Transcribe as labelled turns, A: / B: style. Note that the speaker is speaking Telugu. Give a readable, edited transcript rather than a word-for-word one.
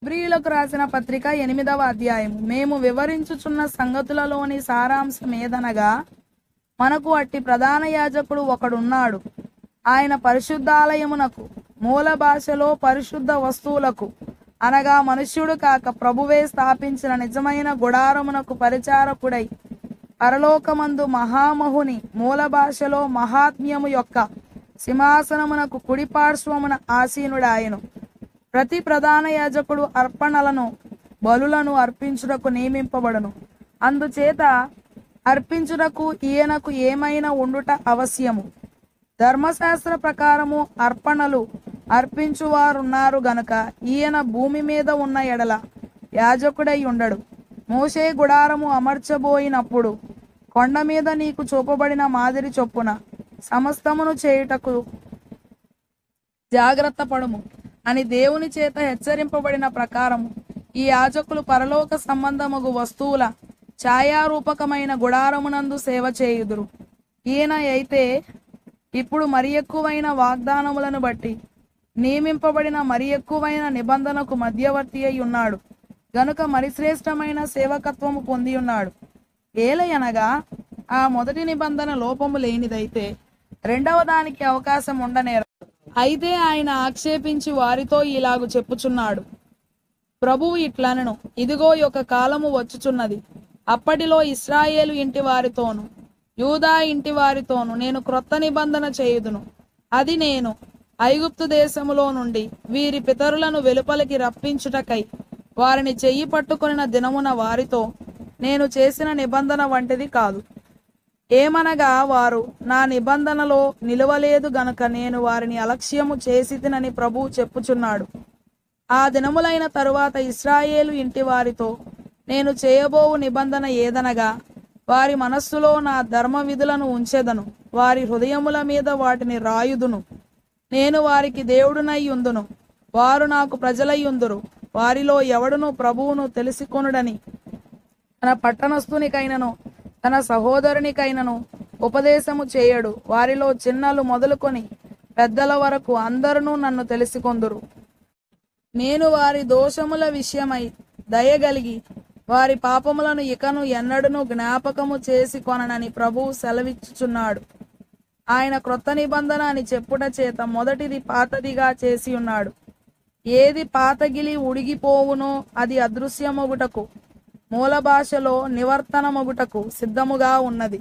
A: హెబ్రీయులకు రాసిన పత్రిక 8వ అధ్యాయము. మేము వివరించుచున్న సంగతులలోని సారాంశం ఏదనగా, మనకు అట్టి ప్రధాన యాజకుడు ఒకడున్నాడు. ఆయన పరిశుద్ధాలయమునకు, మూల భాషలో పరిశుద్ధ వస్తువులకు అనగా మనుష్యుడు కాక ప్రభువే స్థాపించిన నిజమైన గుడారమునకు పరిచారకుడై, పరలోకమందు మహామహుని మూల భాషలో మహాత్మ్యము యొక్క సింహాసనమునకు కుడిపార్శ్వమున ఆసీనుడాయను. ప్రతి ప్రధాన యాజకుడు అర్పణలను బలులను అర్పించుటకు నియమింపబడును. అందుచేత అర్పించుటకు ఈయనకు ఏమైనా ఉండుట అవశ్యము. ధర్మశాస్త్ర ప్రకారము అర్పణలు అర్పించువారున్నారు గనుక ఈయన భూమి మీద ఉన్న ఎడల యాజకుడై ఉండడు. మోషే గుడారము అమర్చబోయినప్పుడు కొండ మీద నీకు చూపబడిన మాదిరి చొప్పున సమస్తమును చేయుటకు జాగ్రత్త పడుము అని దేవుని చేత హెచ్చరింపబడిన ప్రకారము ఈ యాజకులు పరలోక సంబంధముగు వస్తువుల ఛాయారూపకమైన గుడారమునందు సేవ చేయుదురు. ఈయన అయితే ఇప్పుడు మరి ఎక్కువైన వాగ్దానములను బట్టి నియమింపబడిన మరి ఎక్కువైన నిబంధనకు మధ్యవర్తి అయి ఉన్నాడు గనుక మరి శ్రేష్టమైన సేవకత్వము పొంది ఉన్నాడు. ఏలయనగా ఆ మొదటి నిబంధన లోపము లేనిదైతే రెండవ దానికి అవకాశం ఉండనేరు. అయితే ఆయన ఆక్షేపించి వారితో ఇలాగు చెప్పుచున్నాడు, ప్రభువు ఇట్లనెను, ఇదిగో ఒక కాలము వచ్చుచున్నది, అప్పటిలో ఇశ్రాయేలు ఇంటి వారితోను యూదా ఇంటి వారితోను నేను క్రొత్త నిబంధన చేయుదును. అది నేను ఐగుప్తు దేశములో నుండి వీరి పితరులను వెలుపలికి రప్పించుటకై వారిని చెయ్యి పట్టుకొనిన దినమున వారితో నేను చేసిన నిబంధన వంటిది కాదు. ఏమనగా వారు నా నిబంధనలో నిలువలేదు గనుక నేను వారిని అలక్ష్యము చేసితినని ప్రభువు చెప్పుచున్నాడు. ఆ దినములైన తరువాత ఇశ్రాయేలు ఇంటి వారితో నేను చేయబోవు నిబంధన ఏదనగా, వారి మనస్సులో నా ధర్మ విధులను ఉంచెదను, వారి హృదయముల మీద వాటిని రాయుదును. నేను వారికి దేవుడునై ఉందును, వారు నాకు ప్రజలై ఉందురు. వారిలో ఎవడును ప్రభువును తెలుసుకొనుడని తన పట్టణస్థునికైనను తన సహోదరునికైనను ఉపదేశము చేయడు. వారిలో చిన్నలు మొదలుకొని పెద్దల వరకు అందరూ నన్ను తెలుసుకొందురు. నేను వారి దోషముల విషయమై దయగలిగి వారి పాపములను ఇకను ఎన్నడూను జ్ఞాపకము చేసి కొననని ప్రభువు సెలవిచ్చుచున్నాడు. ఆయన క్రొత్త నిబంధన అని చెప్పుట చేత మొదటిది పాతదిగా చేసి ఉన్నాడు. ఏది పాతగిలి ఉడిగిపోవునో అది అదృశ్యమొగుటకు, మూల భాషలో నివర్తనమొగుటకు సిద్ధముగా ఉన్నది.